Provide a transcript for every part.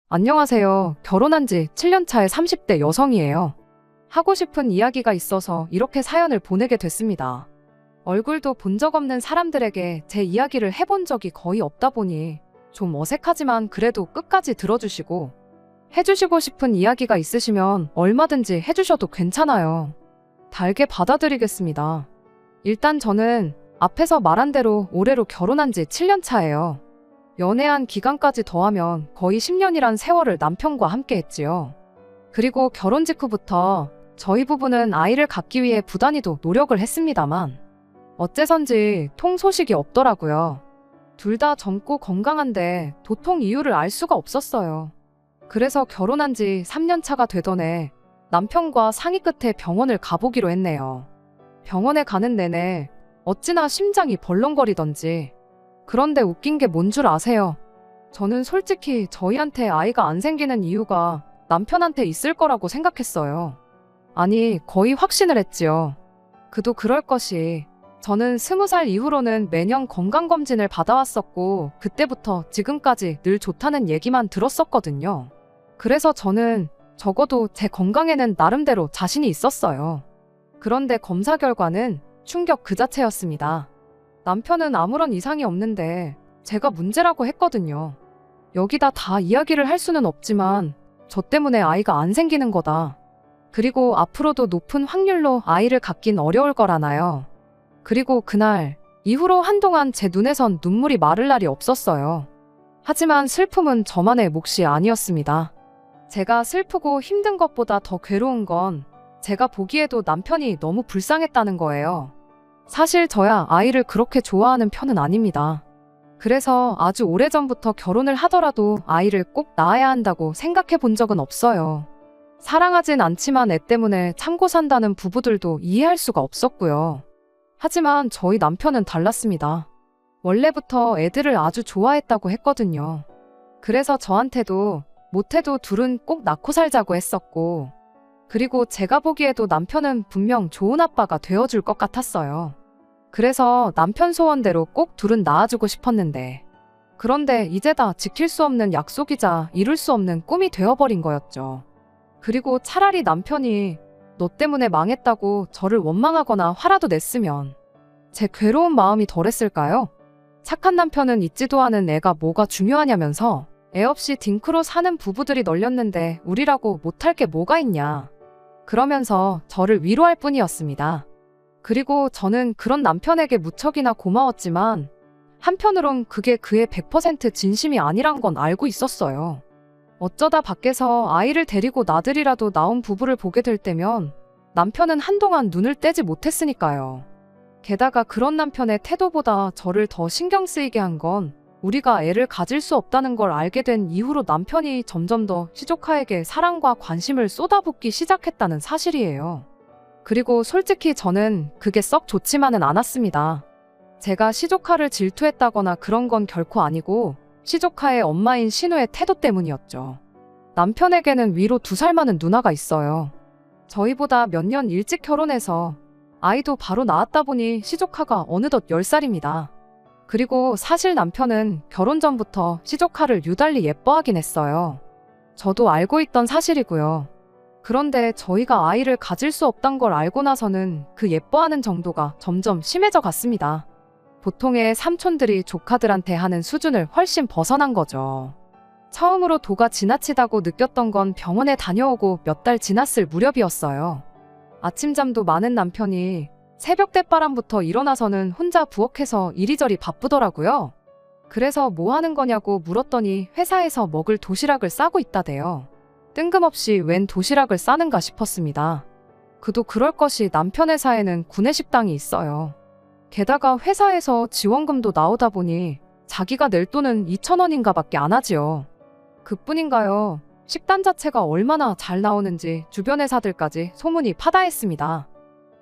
안녕하세요. 결혼한 지 7년 차의 30대 여성이에요. 하고 싶은 이야기가 있어서 이렇게 사연을 보내게 됐습니다. 얼굴도 본 적 없는 사람들에게 제 이야기를 해본 적이 거의 없다 보니 좀 어색하지만 그래도 끝까지 들어주시고 해주시고 싶은 이야기가 있으시면 얼마든지 해주셔도 괜찮아요. 달게 받아들이겠습니다. 일단 저는 앞에서 말한 대로 올해로 결혼한 지 7년 차예요. 연애한 기간까지 더하면 거의 10년이란 세월을 남편과 함께 했지요. 그리고 결혼 직후부터 저희 부부는 아이를 갖기 위해 부단히도 노력을 했습니다만 어째선지 통 소식이 없더라고요. 둘 다 젊고 건강한데 도통 이유를 알 수가 없었어요. 그래서 결혼한 지 3년 차가 되던 해 남편과 상의 끝에 병원을 가보기로 했네요. 병원에 가는 내내 어찌나 심장이 벌렁거리던지. 그런데 웃긴 게 뭔 줄 아세요? 저는 솔직히 저희한테 아이가 안 생기는 이유가 남편한테 있을 거라고 생각했어요. 아니, 거의 확신을 했지요. 그도 그럴 것이. 저는 20살 이후로는 매년 건강검진을 받아왔었고 그때부터 지금까지 늘 좋다는 얘기만 들었었거든요. 그래서 저는 적어도 제 건강에는 나름대로 자신이 있었어요. 그런데 검사 결과는 충격 그 자체였습니다. 남편은 아무런 이상이 없는데 제가 문제라고 했거든요. 여기다 다 이야기를 할 수는 없지만 저 때문에 아이가 안 생기는 거다. 그리고 앞으로도 높은 확률로 아이를 갖긴 어려울 거라나요. 그리고 그날 이후로 한동안 제 눈에선 눈물이 마를 날이 없었어요. 하지만 슬픔은 저만의 몫이 아니었습니다. 제가 슬프고 힘든 것보다 더 괴로운 건 제가 보기에도 남편이 너무 불쌍했다는 거예요. 사실 저야 아이를 그렇게 좋아하는 편은 아닙니다. 그래서 아주 오래전부터 결혼을 하더라도 아이를 꼭 낳아야 한다고 생각해 본 적은 없어요. 사랑하진 않지만 애 때문에 참고 산다는 부부들도 이해할 수가 없었고요. 하지만 저희 남편은 달랐습니다. 원래부터 애들을 아주 좋아했다고 했거든요. 그래서 저한테도 못해도 둘은 꼭 낳고 살자고 했었고, 그리고 제가 보기에도 남편은 분명 좋은 아빠가 되어줄 것 같았어요. 그래서 남편 소원대로 꼭 둘은 낳아주고 싶었는데, 그런데 이제 다 지킬 수 없는 약속이자 이룰 수 없는 꿈이 되어버린 거였죠. 그리고 차라리 남편이 너 때문에 망했다고 저를 원망하거나 화라도 냈으면 제 괴로운 마음이 덜했을까요? 착한 남편은 있지도 않은 애가 뭐가 중요하냐면서 애 없이 딩크로 사는 부부들이 널렸는데 우리라고 못할 게 뭐가 있냐. 그러면서 저를 위로할 뿐이었습니다. 그리고 저는 그런 남편에게 무척이나 고마웠지만 한편으론 그게 그의 100% 진심이 아니란 건 알고 있었어요. 어쩌다 밖에서 아이를 데리고 나들이라도 나온 부부를 보게 될 때면 남편은 한동안 눈을 떼지 못했으니까요. 게다가 그런 남편의 태도보다 저를 더 신경 쓰이게 한 건 우리가 애를 가질 수 없다는 걸 알게 된 이후로 남편이 점점 더 시조카에게 사랑과 관심을 쏟아붓기 시작했다는 사실이에요. 그리고 솔직히 저는 그게 썩 좋지만은 않았습니다. 제가 시조카를 질투했다거나 그런 건 결코 아니고 시조카의 엄마인 신우의 태도 때문이었죠. 남편에게는 위로 2살 많은 누나가 있어요. 저희보다 몇 년 일찍 결혼해서 아이도 바로 낳았다 보니 시조카가 어느덧 10살입니다. 그리고 사실 남편은 결혼 전부터 시조카를 유달리 예뻐하긴 했어요. 저도 알고 있던 사실이고요. 그런데 저희가 아이를 가질 수 없단 걸 알고 나서는 그 예뻐하는 정도가 점점 심해져 갔습니다. 보통의 삼촌들이 조카들한테 하는 수준을 훨씬 벗어난 거죠. 처음으로 도가 지나치다고 느꼈던 건 병원에 다녀오고 몇 달 지났을 무렵이었어요. 아침잠도 많은 남편이 새벽 대바람부터 일어나서는 혼자 부엌에서 이리저리 바쁘더라고요. 그래서 뭐 하는 거냐고 물었더니 회사에서 먹을 도시락을 싸고 있다대요. 뜬금없이 웬 도시락을 싸는가 싶었습니다. 그도 그럴 것이 남편 회사에는 구내식당이 있어요. 게다가 회사에서 지원금도 나오다 보니 자기가 낼 돈은 2,000원인가 밖에 안 하지요. 그뿐인가요? 식단 자체가 얼마나 잘 나오는지 주변 회사들까지 소문이 파다했습니다.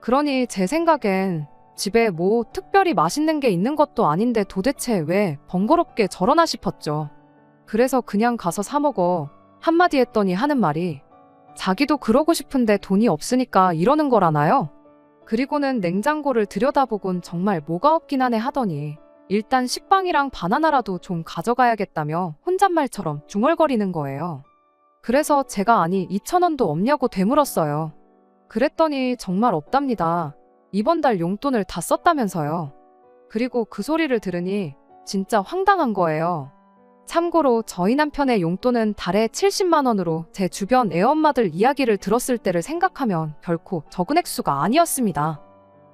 그러니 제 생각엔 집에 뭐 특별히 맛있는 게 있는 것도 아닌데 도대체 왜 번거롭게 저러나 싶었죠. 그래서 그냥 가서 사 먹어 한마디 했더니 하는 말이 자기도 그러고 싶은데 돈이 없으니까 이러는 거라나요? 그리고는 냉장고를 들여다보곤 정말 뭐가 없긴 하네 하더니 일단 식빵이랑 바나나라도 좀 가져가야겠다며 혼잣말처럼 중얼거리는 거예요. 그래서 제가 아니 2,000원도 없냐고 되물었어요. 그랬더니 정말 없답니다. 이번 달 용돈을 다 썼다면서요. 그리고 그 소리를 들으니 진짜 황당한 거예요. 참고로 저희 남편의 용돈은 달에 70만 원으로 제 주변 애엄마들 이야기를 들었을 때를 생각하면 결코 적은 액수가 아니었습니다.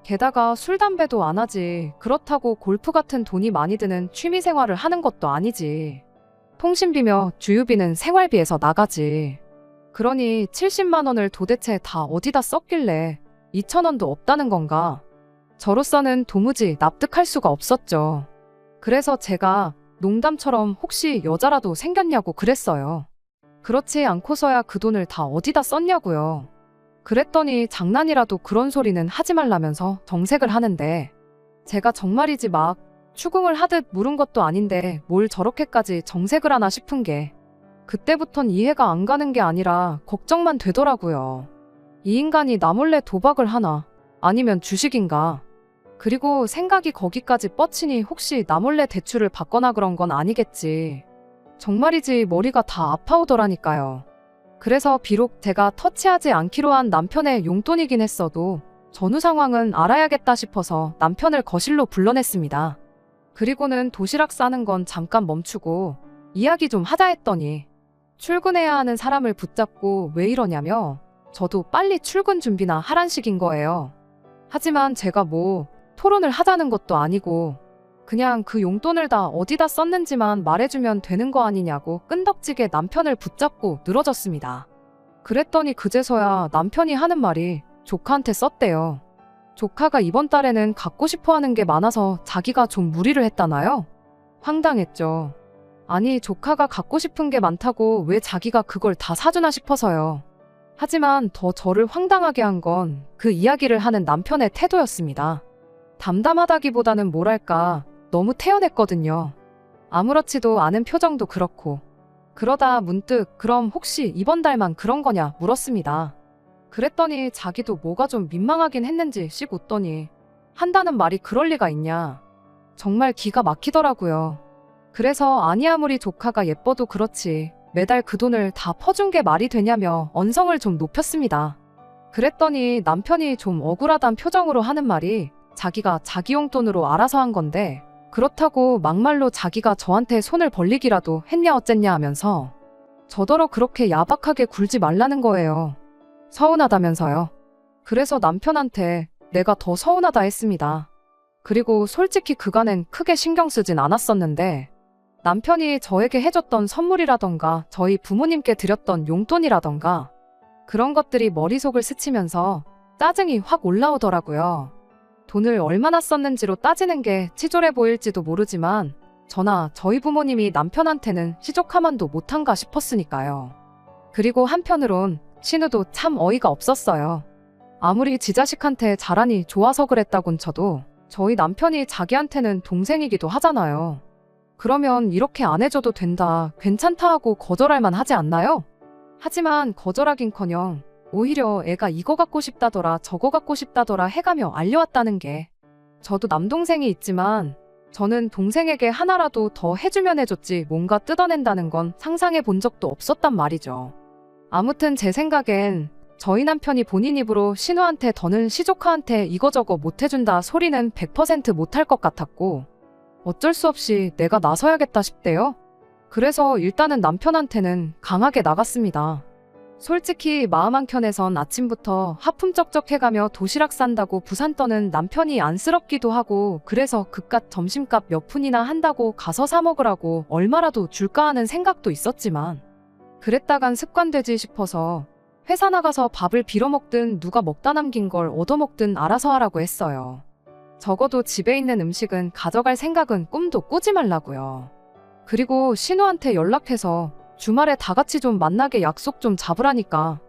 게다가 술, 담배도 안 하지. 그렇다고 골프 같은 돈이 많이 드는 취미생활을 하는 것도 아니지. 통신비며 주유비는 생활비에서 나가지. 그러니 70만 원을 도대체 다 어디다 썼길래 2,000원도 없다는 건가? 저로서는 도무지 납득할 수가 없었죠. 그래서 제가 농담처럼 혹시 여자라도 생겼냐고 그랬어요. 그렇지 않고서야 그 돈을 다 어디다 썼냐고요. 그랬더니 장난이라도 그런 소리는 하지 말라면서 정색을 하는데 제가 정말이지 막 추궁을 하듯 물은 것도 아닌데 뭘 저렇게까지 정색을 하나 싶은 게 그때부턴 이해가 안 가는 게 아니라 걱정만 되더라고요. 이 인간이 나 몰래 도박을 하나? 아니면 주식인가? 그리고 생각이 거기까지 뻗치니 혹시 나 몰래 대출을 받거나 그런 건 아니겠지. 정말이지 머리가 다 아파오더라니까요. 그래서 비록 제가 터치하지 않기로 한 남편의 용돈이긴 했어도 전후 상황은 알아야겠다 싶어서 남편을 거실로 불러냈습니다. 그리고는 도시락 싸는 건 잠깐 멈추고 이야기 좀 하자 했더니 출근해야 하는 사람을 붙잡고 왜 이러냐며 저도 빨리 출근 준비나 하란 식인 거예요. 하지만 제가 뭐 토론을 하자는 것도 아니고 그냥 그 용돈을 다 어디다 썼는지만 말해주면 되는 거 아니냐고 끈덕지게 남편을 붙잡고 늘어졌습니다. 그랬더니 그제서야 남편이 하는 말이 조카한테 썼대요. 조카가 이번 달에는 갖고 싶어 하는 게 많아서 자기가 좀 무리를 했다나요? 황당했죠. 아니 조카가 갖고 싶은 게 많다고 왜 자기가 그걸 다 사주나 싶어서요. 하지만 더 저를 황당하게 한 건 그 이야기를 하는 남편의 태도였습니다. 담담하다기보다는 뭐랄까 너무 태연했거든요. 아무렇지도 않은 표정도 그렇고 그러다 문득 그럼 혹시 이번 달만 그런 거냐 물었습니다. 그랬더니 자기도 뭐가 좀 민망하긴 했는지 씩 웃더니 한다는 말이 그럴 리가 있냐. 정말 기가 막히더라고요. 그래서 아니 아무리 조카가 예뻐도 그렇지 매달 그 돈을 다 퍼준 게 말이 되냐며 언성을 좀 높였습니다. 그랬더니 남편이 좀 억울하단 표정으로 하는 말이 자기가 자기 용돈으로 알아서 한 건데 그렇다고 막말로 자기가 저한테 손을 벌리기라도 했냐 어쨌냐 하면서 저더러 그렇게 야박하게 굴지 말라는 거예요. 서운하다면서요. 그래서 남편한테 내가 더 서운하다 했습니다. 그리고 솔직히 그간엔 크게 신경 쓰진 않았었는데 남편이 저에게 해줬던 선물이라던가 저희 부모님께 드렸던 용돈이라던가 그런 것들이 머릿속을 스치면서 짜증이 확 올라오더라고요. 돈을 얼마나 썼는지로 따지는 게 치졸해 보일지도 모르지만 저나 저희 부모님이 남편한테는 시족하만도 못한가 싶었으니까요. 그리고 한편으론 신우도 참 어이가 없었어요. 아무리 지 자식한테 자라니 좋아서 그랬다곤 쳐도 저희 남편이 자기한테는 동생이기도 하잖아요. 그러면 이렇게 안 해줘도 된다, 괜찮다 하고 거절할만 하지 않나요? 하지만 거절하긴커녕 오히려 애가 이거 갖고 싶다더라 저거 갖고 싶다더라 해가며 알려왔다는 게 저도 남동생이 있지만 저는 동생에게 하나라도 더 해주면 해줬지 뭔가 뜯어낸다는 건 상상해 본 적도 없었단 말이죠. 아무튼 제 생각엔 저희 남편이 본인 입으로 신우한테 더는 시조카한테 이거저거 못해준다 소리는 100% 못할 것 같았고 어쩔 수 없이 내가 나서야겠다 싶대요. 그래서 일단은 남편한테는 강하게 나갔습니다. 솔직히 마음 한켠에선 아침부터 하품쩍쩍해가며 도시락 싼다고 부산 떠는 남편이 안쓰럽기도 하고 그래서 그깟 점심값 몇 푼이나 한다고 가서 사 먹으라고 얼마라도 줄까 하는 생각도 있었지만 그랬다간 습관되지 싶어서 회사 나가서 밥을 빌어먹든 누가 먹다 남긴 걸 얻어먹든 알아서 하라고 했어요. 적어도 집에 있는 음식은 가져갈 생각은 꿈도 꾸지 말라고요. 그리고 신우한테 연락해서 주말에 다 같이 좀 만나게 약속 좀 잡으라니까.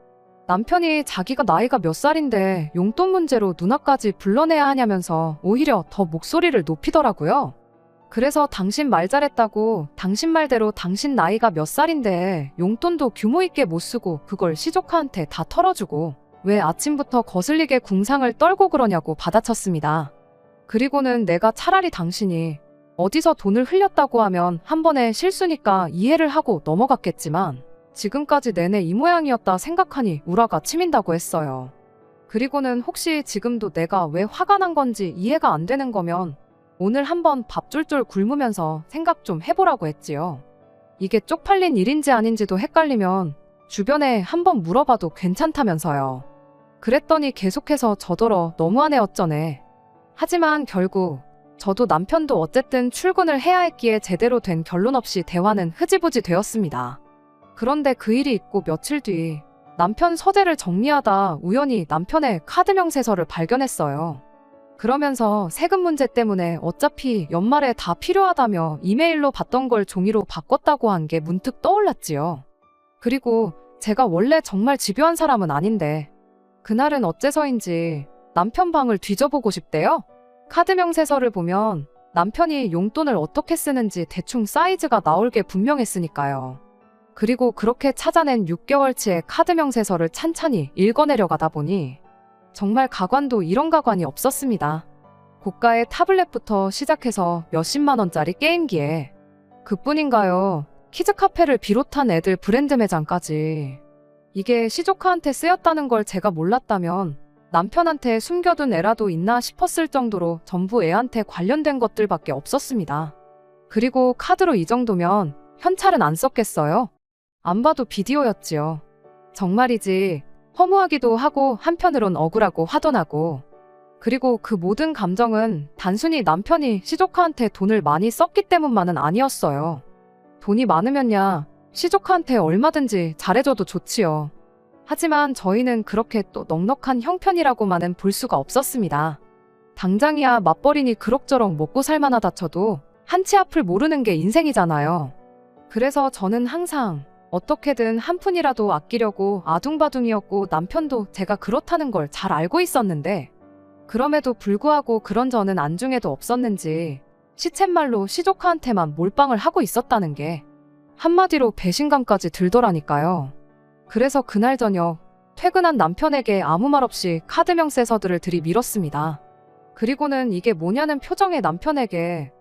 남편이 자기가 나이가 몇 살인데 용돈 문제로 누나까지 불러내야 하냐면서 오히려 더 목소리를 높이더라고요. 그래서 당신 말 잘했다고 당신 말대로 당신 나이가 몇 살인데 용돈도 규모 있게 못 쓰고 그걸 시조카한테 다 털어주고 왜 아침부터 거슬리게 궁상을 떨고 그러냐고 받아쳤습니다. 그리고는 내가 차라리 당신이 어디서 돈을 흘렸다고 하면 한 번의 실수니까 이해를 하고 넘어갔겠지만 지금까지 내내 이 모양이었다 생각하니 우라가 치민다고 했어요. 그리고는 혹시 지금도 내가 왜 화가 난 건지 이해가 안 되는 거면 오늘 한번 밥 쫄쫄 굶으면서 생각 좀 해보라고 했지요. 이게 쪽팔린 일인지 아닌지도 헷갈리면 주변에 한번 물어봐도 괜찮다면서요. 그랬더니 계속해서 저더러 너무하네 어쩌네. 하지만 결국 저도 남편도 어쨌든 출근을 해야 했기에 제대로 된 결론 없이 대화는 흐지부지 되었습니다. 그런데 그 일이 있고 며칠 뒤 남편 서재를 정리하다 우연히 남편의 카드 명세서를 발견했어요. 그러면서 세금 문제 때문에 어차피 연말에 다 필요하다며 이메일로 받던 걸 종이로 바꿨다고 한 게 문득 떠올랐지요. 그리고 제가 원래 정말 집요한 사람은 아닌데 그날은 어째서인지 남편 방을 뒤져보고 싶대요. 카드 명세서를 보면 남편이 용돈을 어떻게 쓰는지 대충 사이즈가 나올 게 분명했으니까요. 그리고 그렇게 찾아낸 6개월치의 카드 명세서를 찬찬히 읽어내려 가다 보니 정말 가관도 이런 가관이 없었습니다. 고가의 타블렛부터 시작해서 몇십만 원짜리 게임기에 그뿐인가요? 키즈카페를 비롯한 애들 브랜드 매장까지. 이게 시조카한테 쓰였다는 걸 제가 몰랐다면 남편한테 숨겨둔 애라도 있나 싶었을 정도로 전부 애한테 관련된 것들밖에 없었습니다. 그리고 카드로 이 정도면 현찰은 안 썼겠어요? 안 봐도 비디오였지요. 정말이지 허무하기도 하고 한편으론 억울하고 화도 나고. 그리고 그 모든 감정은 단순히 남편이 시조카한테 돈을 많이 썼기 때문만은 아니었어요. 돈이 많으면야 시조카한테 얼마든지 잘해줘도 좋지요. 하지만 저희는 그렇게 또 넉넉한 형편이라고만은 볼 수가 없었습니다. 당장이야 맞벌이니 그럭저럭 먹고 살만하다 쳐도 한치 앞을 모르는 게 인생이잖아요. 그래서 저는 항상 어떻게든 한 푼이라도 아끼려고 아둥바둥이었고 남편도 제가 그렇다는 걸 잘 알고 있었는데 그럼에도 불구하고 그런 저는 안중에도 없었는지 시쳇말로 시조카한테만 몰빵을 하고 있었다는 게 한마디로 배신감까지 들더라니까요. 그래서 그날 저녁 퇴근한 남편에게 아무 말 없이 카드 명세서들을 들이밀었습니다. 그리고는 이게 뭐냐는 표정의 남편에게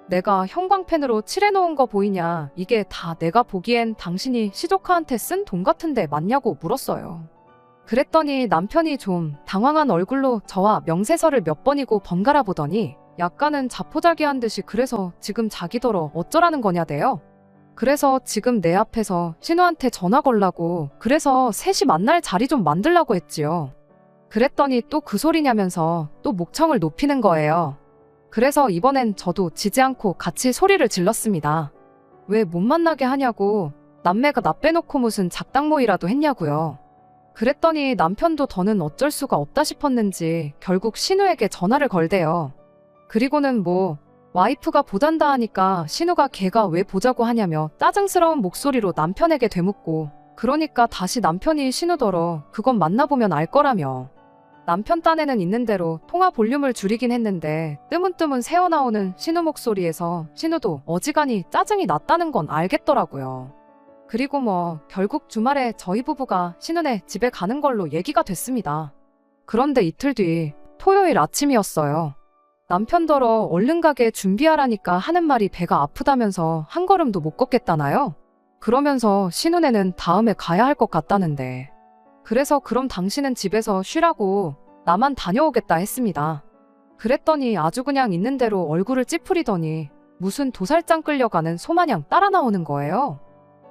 내가 형광펜으로 칠해놓은 거 보이냐? 이게 다 내가 보기엔 당신이 시조카한테 쓴 돈 같은데 맞냐고 물었어요. 그랬더니 남편이 좀 당황한 얼굴로 저와 명세서를 몇 번이고 번갈아 보더니 약간은 자포자기한 듯이 그래서 지금 자기더러 어쩌라는 거냐대요. 그래서 지금 내 앞에서 신우한테 전화 걸라고 그래서 셋이 만날 자리 좀 만들라고 했지요. 그랬더니 또 그 소리냐면서 또 목청을 높이는 거예요. 그래서 이번엔 저도 지지 않고 같이 소리를 질렀습니다. 왜 못 만나게 하냐고. 남매가 나 빼놓고 무슨 작당모이라도 했냐고요. 그랬더니 남편도 더는 어쩔 수가 없다 싶었는지 결국 신우에게 전화를 걸대요. 그리고는 뭐 와이프가 보잔다 하니까 신우가 걔가 왜 보자고 하냐며 짜증스러운 목소리로 남편에게 되묻고 그러니까 다시 남편이 신우더러 그건 만나보면 알 거라며. 남편 딴에는 있는 대로 통화 볼륨을 줄이긴 했는데 뜨문뜨문 새어나오는 신우 목소리에서 신우도 어지간히 짜증이 났다는 건 알겠더라고요. 그리고 뭐 결국 주말에 저희 부부가 신우네 집에 가는 걸로 얘기가 됐습니다. 그런데 이틀 뒤 토요일 아침이었어요. 남편더러 얼른 가게 준비하라니까 하는 말이 배가 아프다면서 한 걸음도 못 걷겠다나요? 그러면서 신우네는 다음에 가야 할 것 같다는데 그래서 그럼 당신은 집에서 쉬라고 나만 다녀오겠다 했습니다. 그랬더니 아주 그냥 있는 대로 얼굴을 찌푸리더니 무슨 도살장 끌려가는 소마냥 따라 나오는 거예요.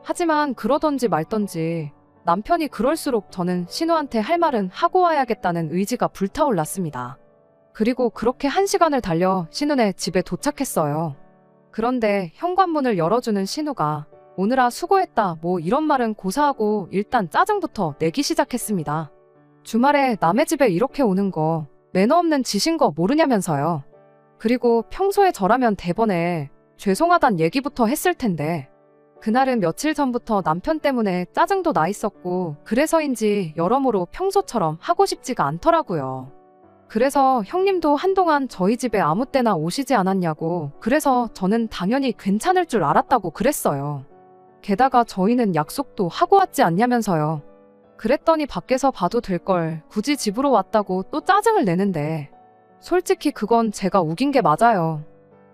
하지만 그러던지 말던지 남편이 그럴수록 저는 신우한테 할 말은 하고 와야겠다는 의지가 불타올랐습니다. 그리고 그렇게 1시간을 달려 신우네 집에 도착했어요. 그런데 현관문을 열어주는 신우가 오느라 수고했다 뭐 이런 말은 고사하고 일단 짜증부터 내기 시작했습니다. 주말에 남의 집에 이렇게 오는 거 매너 없는 짓인 거 모르냐면서요. 그리고 평소에 저라면 대번에 죄송하단 얘기부터 했을 텐데 그날은 며칠 전부터 남편 때문에 짜증도 나 있었고 그래서인지 여러모로 평소처럼 하고 싶지가 않더라고요. 그래서 형님도 한동안 저희 집에 아무 때나 오시지 않았냐고 그래서 저는 당연히 괜찮을 줄 알았다고 그랬어요. 게다가 저희는 약속도 하고 왔지 않냐면서요. 그랬더니 밖에서 봐도 될 걸 굳이 집으로 왔다고 또 짜증을 내는데 솔직히 그건 제가 우긴 게 맞아요.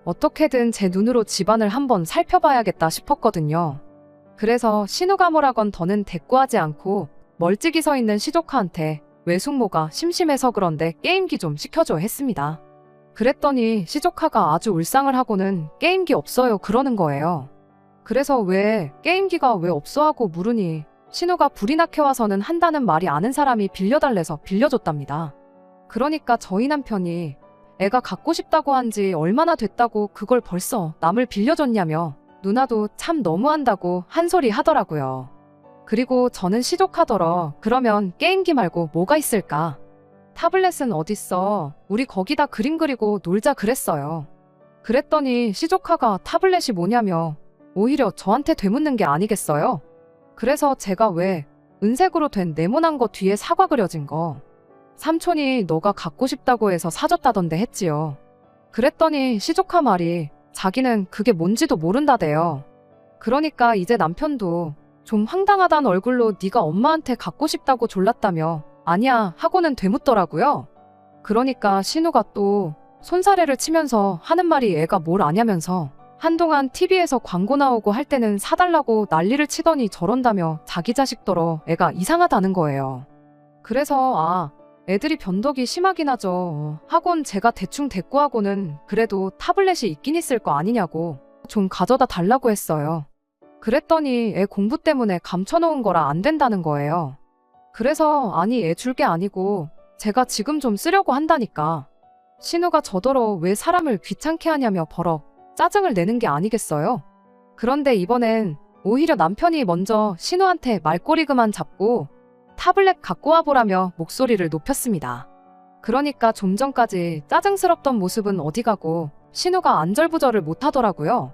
어떻게든 제 눈으로 집안을 한번 살펴봐야겠다 싶었거든요. 그래서 신우가 뭐라건 더는 대꾸하지 않고 멀찍이 서 있는 시조카한테 외숙모가 심심해서 그런데 게임기 좀 시켜줘 했습니다. 그랬더니 시조카가 아주 울상을 하고는 게임기 없어요 그러는 거예요. 그래서 왜 게임기가 왜 없어 하고 물으니 신우가 불이 나게 와서는 한다는 말이 아는 사람이 빌려달래서 빌려줬답니다. 그러니까 저희 남편이 애가 갖고 싶다고 한 지 얼마나 됐다고 그걸 벌써 남을 빌려줬냐며 누나도 참 너무한다고 한 소리 하더라고요. 그리고 저는 시족하더러 그러면 게임기 말고 뭐가 있을까? 타블렛은 어딨어? 우리 거기다 그림 그리고 놀자 그랬어요. 그랬더니 시조카가 타블렛이 뭐냐며 오히려 저한테 되묻는 게 아니겠어요? 그래서 제가 왜 은색으로 된 네모난 거 뒤에 사과 그려진 거 삼촌이 너가 갖고 싶다고 해서 사줬다던데 했지요. 그랬더니 시조카 말이 자기는 그게 뭔지도 모른다대요. 그러니까 이제 남편도 좀 황당하단 얼굴로 네가 엄마한테 갖고 싶다고 졸랐다며 아니야 하고는 되묻더라고요. 그러니까 신우가 또 손사래를 치면서 하는 말이 애가 뭘 아냐면서 한동안 TV에서 광고 나오고 할 때는 사달라고 난리를 치더니 저런다며 자기 자식더러 애가 이상하다는 거예요. 그래서 애들이 변덕이 심하긴 하죠. 하곤 제가 대충 대꾸하고는 그래도 타블렛이 있긴 있을 거 아니냐고 좀 가져다 달라고 했어요. 그랬더니 애 공부 때문에 감춰놓은 거라 안 된다는 거예요. 그래서 아니 애 줄 게 아니고 제가 지금 좀 쓰려고 한다니까. 신우가 저더러 왜 사람을 귀찮게 하냐며 버럭 짜증을 내는 게 아니겠어요? 그런데 이번엔 오히려 남편이 먼저 신우한테 말꼬리 그만 잡고 타블렛 갖고 와보라며 목소리를 높였습니다. 그러니까 좀 전까지 짜증스럽던 모습은 어디 가고 신우가 안절부절을 못하더라고요.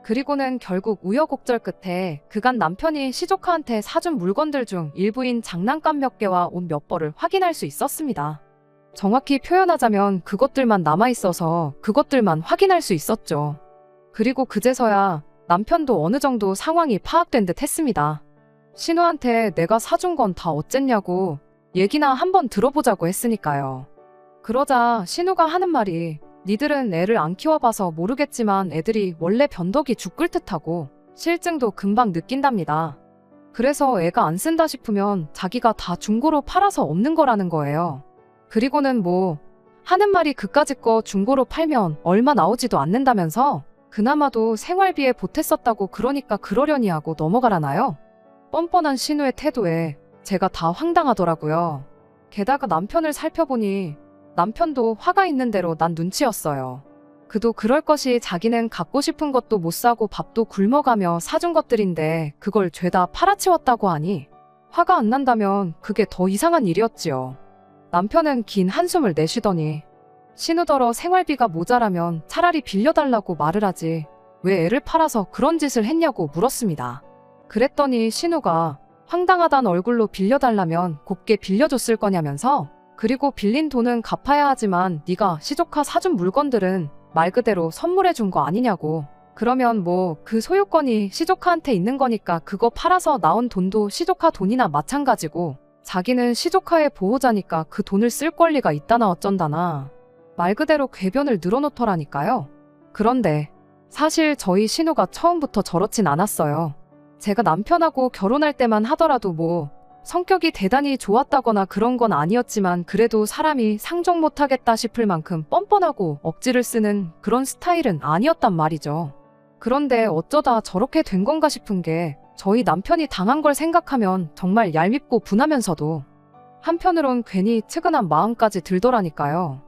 그리고는 결국 우여곡절 끝에 그간 남편이 시조카한테 사준 물건들 중 일부인 장난감 몇 개와 옷 몇 벌을 확인할 수 있었습니다. 정확히 표현하자면 그것들만 남아있어서 그것들만 확인할 수 있었죠. 그리고 그제서야 남편도 어느 정도 상황이 파악된 듯 했습니다. 신우한테 내가 사준 건 다 어쨌냐고 얘기나 한번 들어보자고 했으니까요. 그러자 신우가 하는 말이 니들은 애를 안 키워봐서 모르겠지만 애들이 원래 변덕이 죽을 듯하고 실증도 금방 느낀답니다. 그래서 애가 안 쓴다 싶으면 자기가 다 중고로 팔아서 없는 거라는 거예요. 그리고는 뭐 하는 말이 그까짓 거 중고로 팔면 얼마 나오지도 않는다면서 그나마도 생활비에 보탰었다고 그러니까 그러려니 하고 넘어가라나요? 뻔뻔한 신우의 태도에 제가 다 황당하더라고요. 게다가 남편을 살펴보니 남편도 화가 있는 대로 난 눈치였어요. 그도 그럴 것이 자기는 갖고 싶은 것도 못 사고 밥도 굶어가며 사준 것들인데 그걸 죄다 팔아치웠다고 하니 화가 안 난다면 그게 더 이상한 일이었지요. 남편은 긴 한숨을 내쉬더니 신우더러 생활비가 모자라면 차라리 빌려달라고 말을 하지 왜 애를 팔아서 그런 짓을 했냐고 물었습니다. 그랬더니 신우가 황당하단 얼굴로 빌려달라면 곱게 빌려줬을 거냐면서 그리고 빌린 돈은 갚아야 하지만 네가 시조카 사준 물건들은 말 그대로 선물해 준 거 아니냐고. 그러면 뭐 그 소유권이 시조카한테 있는 거니까 그거 팔아서 나온 돈도 시조카 돈이나 마찬가지고 자기는 시조카의 보호자니까 그 돈을 쓸 권리가 있다나 어쩐다나 말 그대로 궤변을 늘어놓더라니까요. 그런데 사실 저희 신우가 처음부터 저렇진 않았어요. 제가 남편하고 결혼할 때만 하더라도 뭐 성격이 대단히 좋았다거나 그런 건 아니었지만 그래도 사람이 상종 못하겠다 싶을 만큼 뻔뻔하고 억지를 쓰는 그런 스타일은 아니었단 말이죠. 그런데 어쩌다 저렇게 된 건가 싶은 게 저희 남편이 당한 걸 생각하면 정말 얄밉고 분하면서도 한편으론 괜히 측은한 마음까지 들더라니까요.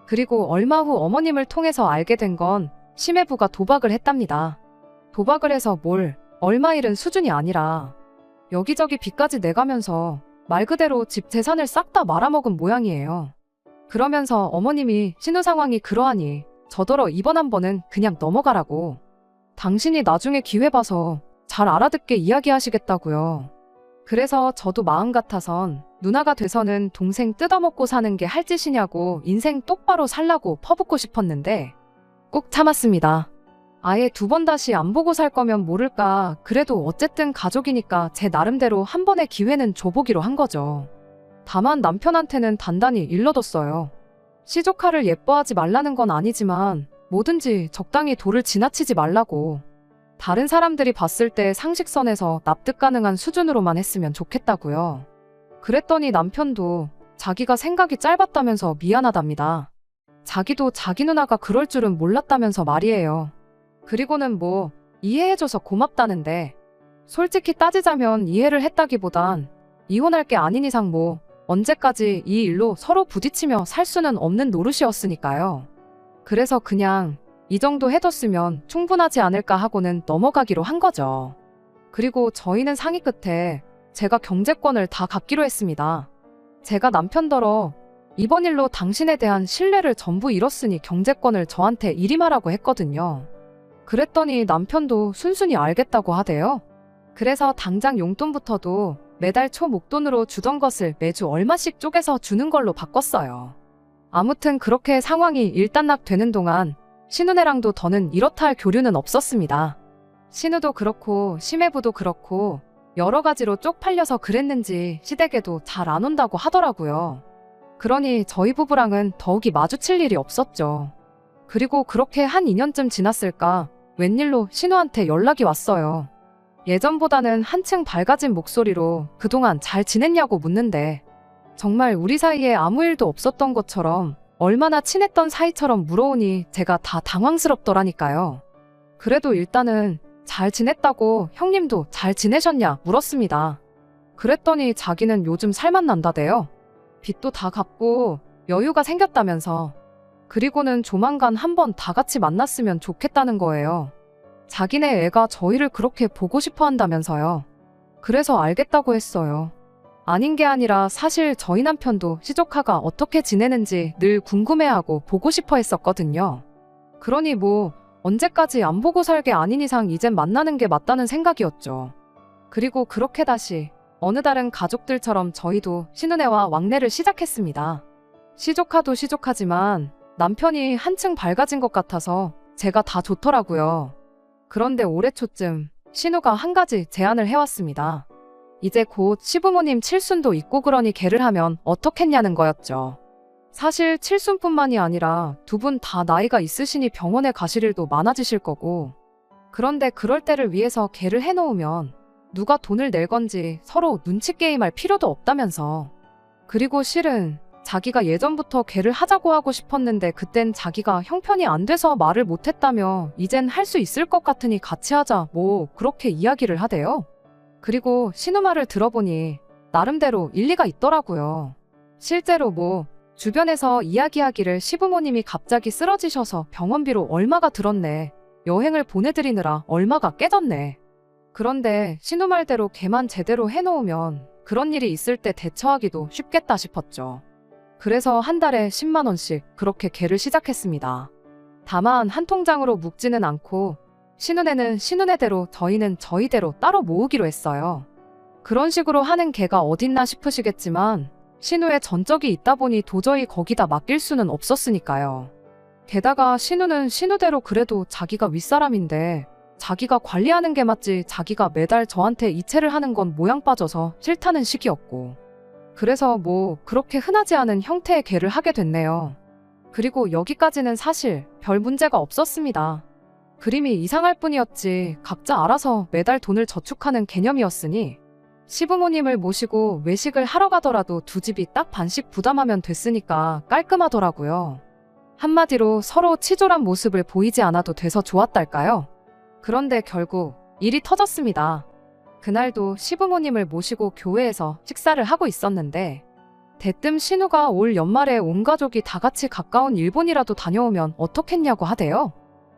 그리고 얼마 후 어머님을 통해서 알게 된 건 심해부가 도박을 했답니다. 도박을 해서 뭘 얼마 잃은 수준이 아니라 여기저기 빚까지 내가면서 말 그대로 집 재산을 싹 다 말아먹은 모양이에요. 그러면서 어머님이 신우 상황이 그러하니 저더러 이번 한 번은 그냥 넘어가라고. 당신이 나중에 기회 봐서 잘 알아듣게 이야기하시겠다고요. 그래서 저도 마음 같아선 누나가 돼서는 동생 뜯어먹고 사는 게 할 짓이냐고 인생 똑바로 살라고 퍼붓고 싶었는데 꼭 참았습니다. 아예 두 번 다시 안 보고 살 거면 모를까. 그래도 어쨌든 가족이니까 제 나름대로 한 번의 기회는 줘보기로 한 거죠. 다만 남편한테는 단단히 일러뒀어요. 시조카를 예뻐하지 말라는 건 아니지만 뭐든지 적당히 도를 지나치지 말라고. 다른 사람들이 봤을 때 상식선에서 납득 가능한 수준으로만 했으면 좋겠다고요. 그랬더니 남편도 자기가 생각이 짧았다면서 미안하답니다. 자기도 자기 누나가 그럴 줄은 몰랐다면서 말이에요. 그리고는 뭐 이해해줘서 고맙다는데, 솔직히 따지자면 이해를 했다기보단 이혼할 게 아닌 이상 뭐 언제까지 이 일로 서로 부딪히며 살 수는 없는 노릇이었으니까요. 그래서 그냥 이 정도 해뒀으면 충분하지 않을까 하고는 넘어가기로 한 거죠. 그리고 저희는 상의 끝에 제가 경제권을 다 갖기로 했습니다. 제가 남편더러 이번 일로 당신에 대한 신뢰를 전부 잃었으니 경제권을 저한테 이임하라고 했거든요. 그랬더니 남편도 순순히 알겠다고 하대요. 그래서 당장 용돈부터도 매달 초 목돈으로 주던 것을 매주 얼마씩 쪼개서 주는 걸로 바꿨어요. 아무튼 그렇게 상황이 일단락되는 동안 신우네랑도 더는 이렇다 할 교류는 없었습니다. 신우도 그렇고 심해부도 그렇고 여러 가지로 쪽팔려서 그랬는지 시댁에도 잘 안 온다고 하더라고요. 그러니 저희 부부랑은 더욱이 마주칠 일이 없었죠. 그리고 그렇게 한 2년쯤 지났을까 웬일로 신우한테 연락이 왔어요. 예전보다는 한층 밝아진 목소리로 그동안 잘 지냈냐고 묻는데, 정말 우리 사이에 아무 일도 없었던 것처럼 얼마나 친했던 사이처럼 물어오니 제가 다 당황스럽더라니까요. 그래도 일단은 잘 지냈다고 형님도 잘 지내셨냐 물었습니다. 그랬더니 자기는 요즘 살만 난다대요. 빚도 다 갚고 여유가 생겼다면서. 그리고는 조만간 한번 다 같이 만났으면 좋겠다는 거예요. 자기네 애가 저희를 그렇게 보고 싶어 한다면서요. 그래서 알겠다고 했어요. 아닌 게 아니라 사실 저희 남편도 시조카가 어떻게 지내는지 늘 궁금해하고 보고 싶어 했었거든요. 그러니 뭐 언제까지 안 보고 살 게 아닌 이상 이젠 만나는 게 맞다는 생각이었죠. 그리고 그렇게 다시 어느 다른 가족들처럼 저희도 신은혜와 왕래를 시작했습니다. 시조카도 시조카지만 남편이 한층 밝아진 것 같아서 제가 다 좋더라고요. 그런데 올해 초쯤 신우가 한 가지 제안을 해왔습니다. 이제 곧 시부모님 칠순도 있고 그러니 걔를 하면 어떻겠냐는 거였죠. 사실 칠순뿐만이 아니라 두 분 다 나이가 있으시니 병원에 가실 일도 많아지실 거고, 그런데 그럴 때를 위해서 걔를 해놓으면 누가 돈을 낼 건지 서로 눈치 게임할 필요도 없다면서. 그리고 실은 자기가 예전부터 걔를 하자고 하고 싶었는데 그땐 자기가 형편이 안 돼서 말을 못했다며 이젠 할 수 있을 것 같으니 같이 하자 뭐 그렇게 이야기를 하대요. 그리고 신우 말을 들어보니 나름대로 일리가 있더라고요. 실제로 뭐 주변에서 이야기하기를 시부모님이 갑자기 쓰러지셔서 병원비로 얼마가 들었네, 여행을 보내드리느라 얼마가 깨졌네. 그런데 신우 말대로 걔만 제대로 해놓으면 그런 일이 있을 때 대처하기도 쉽겠다 싶었죠. 그래서 한 달에 10만 원씩 그렇게 걔를 시작했습니다. 다만 한 통장으로 묵지는 않고 신은혜는 신은혜대로 저희는 저희대로 따로 모으기로 했어요. 그런 식으로 하는 걔가 어딨나 싶으시겠지만 신우의 전적이 있다 보니 도저히 거기다 맡길 수는 없었으니까요. 게다가 신우는 신우대로 그래도 자기가 윗사람인데 자기가 관리하는 게 맞지 자기가 매달 저한테 이체를 하는 건 모양 빠져서 싫다는 식이었고, 그래서 뭐 그렇게 흔하지 않은 형태의 걔를 하게 됐네요. 그리고 여기까지는 사실 별 문제가 없었습니다. 그림이 이상할 뿐이었지 각자 알아서 매달 돈을 저축하는 개념이었으니 시부모님을 모시고 외식을 하러 가더라도 두 집이 딱 반씩 부담하면 됐으니까 깔끔하더라고요. 한마디로 서로 치졸한 모습을 보이지 않아도 돼서 좋았달까요? 그런데 결국 일이 터졌습니다. 그날도 시부모님을 모시고 교회에서 식사를 하고 있었는데 대뜸 신우가 올 연말에 온 가족이 다 같이 가까운 일본이라도 다녀오면 어떻겠냐고 하대요.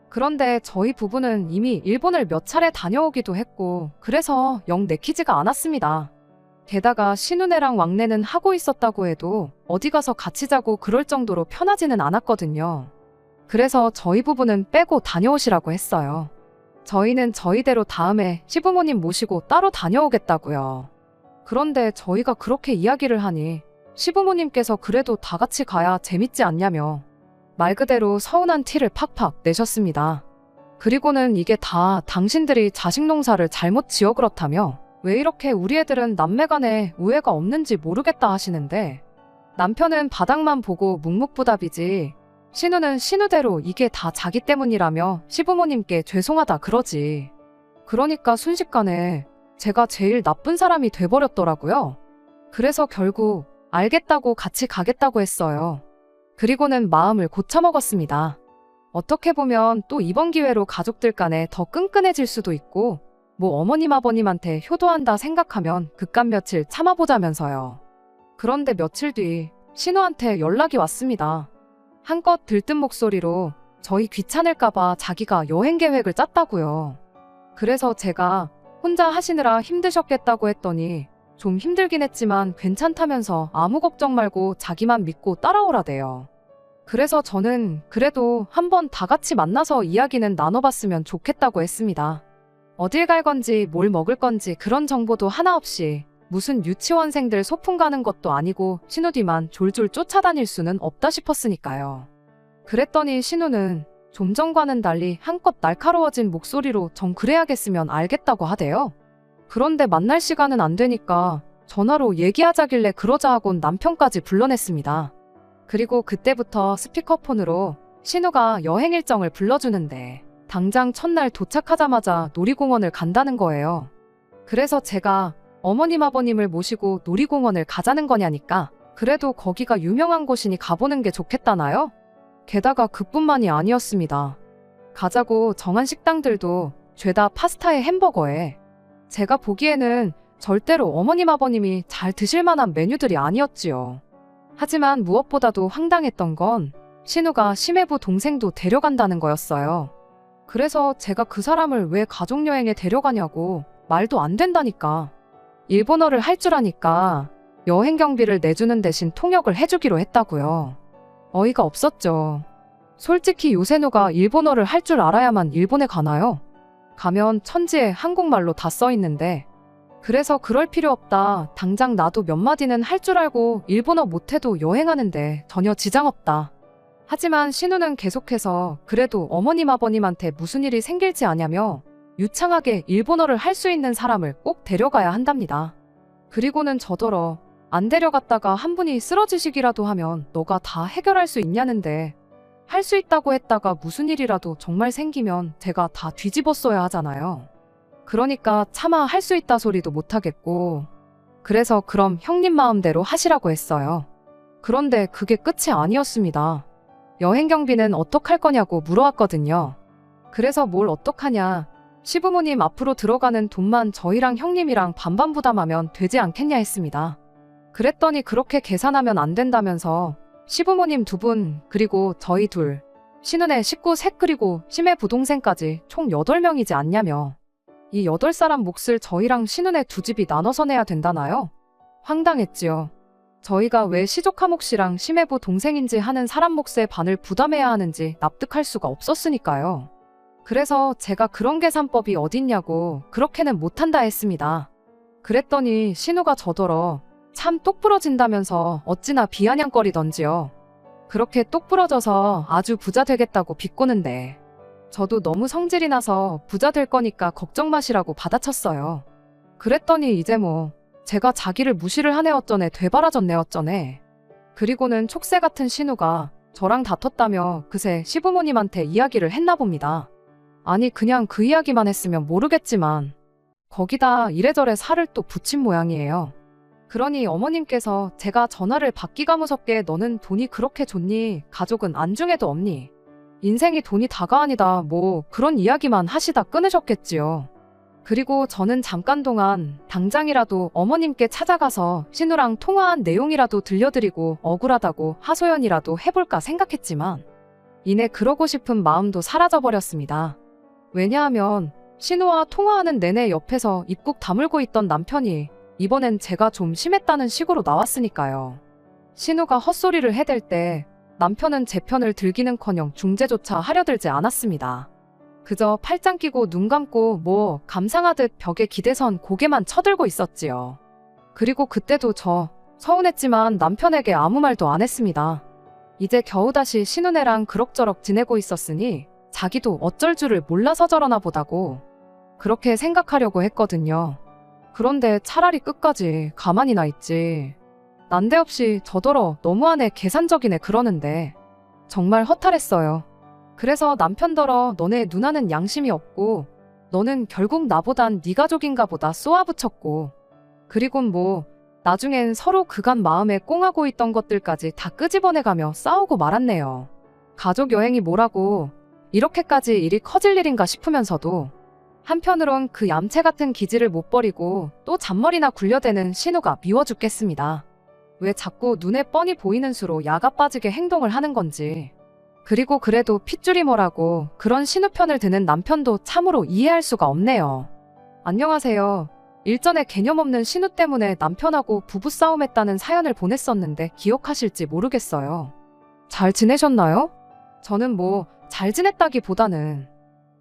그런데 저희 부부는 이미 일본을 몇 차례 다녀오기도 했고 그래서 영 내키지가 않았습니다. 게다가 신우네랑 왕래는 하고 있었다고 해도 어디 가서 같이 자고 그럴 정도로 편하지는 않았거든요. 그래서 저희 부부는 빼고 다녀오시라고 했어요. 저희는 저희대로 다음에 시부모님 모시고 따로 다녀오겠다고요. 그런데 저희가 그렇게 이야기를 하니 시부모님께서 그래도 다 같이 가야 재밌지 않냐며 말 그대로 서운한 티를 팍팍 내셨습니다. 그리고는 이게 다 당신들이 자식 농사를 잘못 지어 그렇다며 왜 이렇게 우리 애들은 남매간에 우애가 없는지 모르겠다 하시는데 남편은 바닥만 보고 묵묵부답이지 신우는 신우대로 이게 다 자기 때문이라며 시부모님께 죄송하다 그러지. 그러니까 순식간에 제가 제일 나쁜 사람이 돼버렸더라고요. 그래서 결국 알겠다고 같이 가겠다고 했어요. 그리고는 마음을 고쳐먹었습니다. 어떻게 보면 또 이번 기회로 가족들 간에 더 끈끈해질 수도 있고 뭐 어머님 아버님한테 효도한다 생각하면 그깟 며칠 참아보자면서요. 그런데 며칠 뒤 신우한테 연락이 왔습니다. 한껏 들뜬 목소리로 저희 귀찮을까봐 자기가 여행 계획을 짰다고요. 그래서 제가 혼자 하시느라 힘드셨겠다고 했더니 좀 힘들긴 했지만 괜찮다면서 아무 걱정 말고 자기만 믿고 따라오라대요. 그래서 저는 그래도 한번 다 같이 만나서 이야기는 나눠봤으면 좋겠다고 했습니다. 어딜 갈 건지 뭘 먹을 건지 그런 정보도 하나 없이 무슨 유치원생들 소풍 가는 것도 아니고 신우 뒤만 졸졸 쫓아다닐 수는 없다 싶었으니까요. 그랬더니 신우는 좀 전과는 달리 한껏 날카로워진 목소리로 정 그래야겠으면 알겠다고 하대요. 그런데 만날 시간은 안 되니까 전화로 얘기하자길래 그러자 하곤 남편까지 불러냈습니다. 그리고 그때부터 스피커폰으로 신우가 여행 일정을 불러주는데 당장 첫날 도착하자마자 놀이공원을 간다는 거예요. 그래서 제가 어머님 아버님을 모시고 놀이공원을 가자는 거냐니까 그래도 거기가 유명한 곳이니 가보는 게 좋겠다나요? 게다가 그뿐만이 아니었습니다. 가자고 정한 식당들도 죄다 파스타에 햄버거에 제가 보기에는 절대로 어머님 아버님이 잘 드실 만한 메뉴들이 아니었지요. 하지만 무엇보다도 황당했던 건 신우가 심해부 동생도 데려간다는 거였어요. 그래서 제가 그 사람을 왜 가족여행에 데려가냐고 말도 안 된다니까. 일본어를 할 줄 아니까 여행 경비를 내주는 대신 통역을 해주기로 했다고요. 어이가 없었죠. 솔직히 요새 누가 일본어를 할 줄 알아야만 일본에 가나요? 가면 천지에 한국말로 다 써있는데 그래서 그럴 필요 없다. 당장 나도 몇 마디는 할 줄 알고 일본어 못해도 여행하는데 전혀 지장 없다. 하지만 신우는 계속해서 그래도 어머님 아버님한테 무슨 일이 생길지 아냐며 유창하게 일본어를 할 수 있는 사람을 꼭 데려가야 한답니다. 그리고는 저더러 안 데려갔다가 한 분이 쓰러지시기라도 하면 너가 다 해결할 수 있냐는데 할 수 있다고 했다가 무슨 일이라도 정말 생기면 제가 다 뒤집었어야 하잖아요. 그러니까 차마 할 수 있다 소리도 못하겠고 그래서 그럼 형님 마음대로 하시라고 했어요. 그런데 그게 끝이 아니었습니다. 여행 경비는 어떡할 거냐고 물어왔거든요. 그래서 뭘 어떡하냐. 시부모님 앞으로 들어가는 돈만 저희랑 형님이랑 반반 부담하면 되지 않겠냐 했습니다. 그랬더니 그렇게 계산하면 안 된다면서 시부모님 2분 그리고 저희 둘, 신은의 식구 셋 그리고 심해 부동생까지 총 8명이지 않냐며 이 8사람 몫을 저희랑 신은의 2집이 나눠서 내야 된다나요? 황당했지요. 저희가 왜 시조카목 씨랑 심해부 동생인지 하는 사람 몫의 반을 부담해야 하는지 납득할 수가 없었으니까요. 그래서 제가 그런 계산법이 어딨냐고 그렇게는 못한다 했습니다. 그랬더니 신우가 저더러 참 똑부러진다면서 어찌나 비아냥거리던지요. 그렇게 똑부러져서 아주 부자 되겠다고 비꼬는데 저도 너무 성질이 나서 부자 될 거니까 걱정 마시라고 받아쳤어요. 그랬더니 이제 뭐 제가 자기를 무시를 하네 어쩌네 되바라졌네 어쩌네. 그리고는 촉새 같은 신우가 저랑 다퉜다며 그새 시부모님한테 이야기를 했나 봅니다. 아니 그냥 그 이야기만 했으면 모르겠지만 거기다 이래저래 살을 또 붙인 모양이에요. 그러니 어머님께서 제가 전화를 받기가 무섭게 너는 돈이 그렇게 좋니? 가족은 안중에도 없니? 인생이 돈이 다가 아니다 뭐 그런 이야기만 하시다 끊으셨겠지요. 그리고 저는 잠깐 동안 당장이라도 어머님께 찾아가서 신우랑 통화한 내용이라도 들려드리고 억울하다고 하소연이라도 해볼까 생각했지만 이내 그러고 싶은 마음도 사라져버렸습니다. 왜냐하면 신우와 통화하는 내내 옆에서 입국 다물고 있던 남편이 이번엔 제가 좀 심했다는 식으로 나왔으니까요. 신우가 헛소리를 해댈 때 남편은 제 편을 들기는커녕 중재조차 하려들지 않았습니다. 그저 팔짱 끼고 눈 감고 뭐 감상하듯 벽에 기대선 고개만 쳐들고 있었지요. 그리고 그때도 저 서운했지만 남편에게 아무 말도 안 했습니다. 이제 겨우 다시 신우네랑 그럭저럭 지내고 있었으니 자기도 어쩔 줄을 몰라서 저러나 보다고 그렇게 생각하려고 했거든요. 그런데 차라리 끝까지 가만히나 있지. 난데없이 저더러 너무하네 계산적이네 그러는데 정말 허탈했어요. 그래서 남편더러 너네 누나는 양심이 없고 너는 결국 나보단 네 가족인가 보다 쏘아붙였고 그리곤 뭐 나중엔 서로 그간 마음에 꽁하고 있던 것들까지 다 끄집어내가며 싸우고 말았네요. 가족 여행이 뭐라고 이렇게까지 일이 커질 일인가 싶으면서도 한편으론 그 얌체 같은 기질을 못 버리고 또 잔머리나 굴려대는 신우가 미워 죽겠습니다. 왜 자꾸 눈에 뻔히 보이는 수로 야가 빠지게 행동을 하는 건지. 그리고 그래도 핏줄이 뭐라고 그런 신우 편을 드는 남편도 참으로 이해할 수가 없네요. 안녕하세요. 일전에 개념 없는 신우 때문에 남편하고 부부싸움했다는 사연을 보냈었는데 기억하실지 모르겠어요. 잘 지내셨나요? 저는 뭐 잘 지냈다기보다는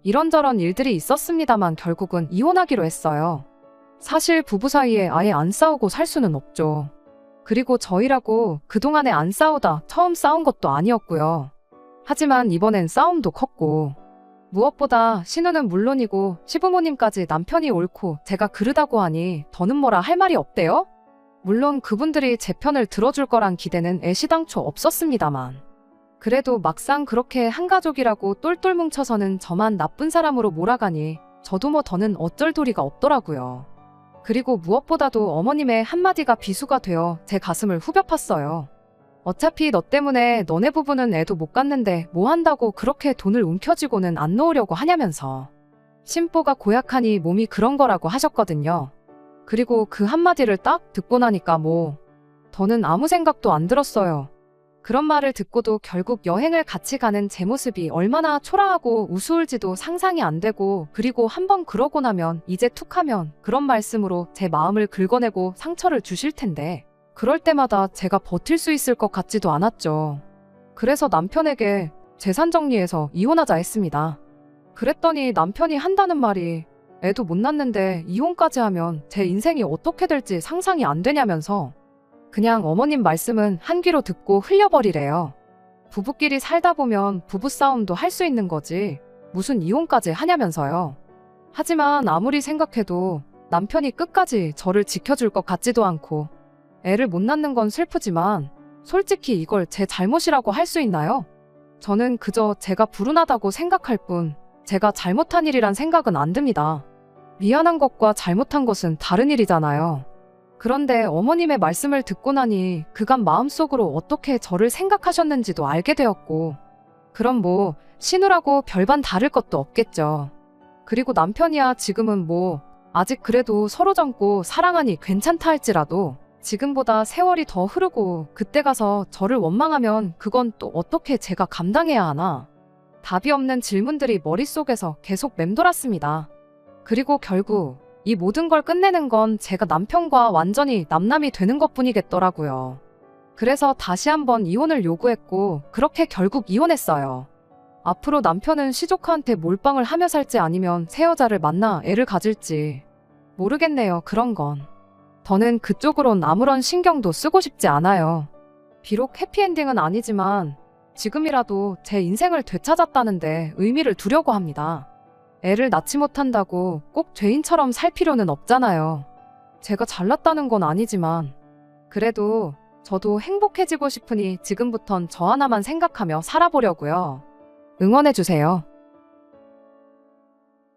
이런저런 일들이 있었습니다만 결국은 이혼하기로 했어요. 사실 부부 사이에 아예 안 싸우고 살 수는 없죠. 그리고 저희라고 그동안에 안 싸우다 처음 싸운 것도 아니었고요. 하지만 이번엔 싸움도 컸고 무엇보다 신우는 물론이고 시부모님까지 남편이 옳고 제가 그르다고 하니 더는 뭐라 할 말이 없대요? 물론 그분들이 제 편을 들어줄 거란 기대는 애시당초 없었습니다만 그래도 막상 그렇게 한 가족이라고 똘똘 뭉쳐서는 저만 나쁜 사람으로 몰아가니 저도 뭐 더는 어쩔 도리가 없더라고요. 그리고 무엇보다도 어머님의 한마디가 비수가 되어 제 가슴을 후벼 팠어요. 어차피 너 때문에 너네 부부는 애도 못 갖는데 뭐 한다고 그렇게 돈을 움켜쥐고는 안 놓으려고 하냐면서. 심보가 고약하니 몸이 그런 거라고 하셨거든요. 그리고 그 한마디를 딱 듣고 나니까 뭐 더는 아무 생각도 안 들었어요. 그런 말을 듣고도 결국 여행을 같이 가는 제 모습이 얼마나 초라하고 우스울지도 상상이 안 되고 그리고 한번 그러고 나면 이제 툭하면 그런 말씀으로 제 마음을 긁어내고 상처를 주실 텐데 그럴 때마다 제가 버틸 수 있을 것 같지도 않았죠. 그래서 남편에게 재산 정리해서 이혼하자 했습니다. 그랬더니 남편이 한다는 말이 애도 못 낳는데 이혼까지 하면 제 인생이 어떻게 될지 상상이 안 되냐면서 그냥 어머님 말씀은 한 귀로 듣고 흘려버리래요. 부부끼리 살다 보면 부부싸움도 할 수 있는 거지 무슨 이혼까지 하냐면서요. 하지만 아무리 생각해도 남편이 끝까지 저를 지켜줄 것 같지도 않고 애를 못 낳는 건 슬프지만 솔직히 이걸 제 잘못이라고 할 수 있나요? 저는 그저 제가 불운하다고 생각할 뿐 제가 잘못한 일이란 생각은 안 듭니다. 미안한 것과 잘못한 것은 다른 일이잖아요. 그런데 어머님의 말씀을 듣고 나니 그간 마음속으로 어떻게 저를 생각하셨는지도 알게 되었고 그럼 뭐 신우라고 별반 다를 것도 없겠죠. 그리고 남편이야 지금은 뭐 아직 그래도 서로 젊고 사랑하니 괜찮다 할지라도 지금보다 세월이 더 흐르고 그때 가서 저를 원망하면 그건 또 어떻게 제가 감당해야 하나. 답이 없는 질문들이 머릿속에서 계속 맴돌았습니다. 그리고 결국 이 모든 걸 끝내는 건 제가 남편과 완전히 남남이 되는 것뿐이겠더라고요. 그래서 다시 한번 이혼을 요구했고 그렇게 결국 이혼했어요. 앞으로 남편은 시조카한테 몰빵을 하며 살지 아니면 새 여자를 만나 애를 가질지 모르겠네요. 그런 건. 저는 그쪽으론 아무런 신경도 쓰고 싶지 않아요. 비록 해피엔딩은 아니지만 지금이라도 제 인생을 되찾았다는데 의미를 두려고 합니다. 애를 낳지 못한다고 꼭 죄인처럼 살 필요는 없잖아요. 제가 잘났다는 건 아니지만 그래도 저도 행복해지고 싶으니 지금부턴 저 하나만 생각하며 살아보려고요. 응원해주세요.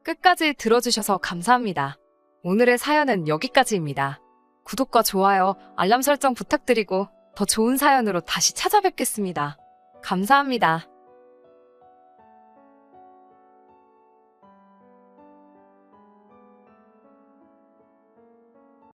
끝까지 들어주셔서 감사합니다. 오늘의 사연은 여기까지입니다. 구독과 좋아요, 알람 설정 부탁드리고 더 좋은 사연으로 다시 찾아뵙겠습니다. 감사합니다.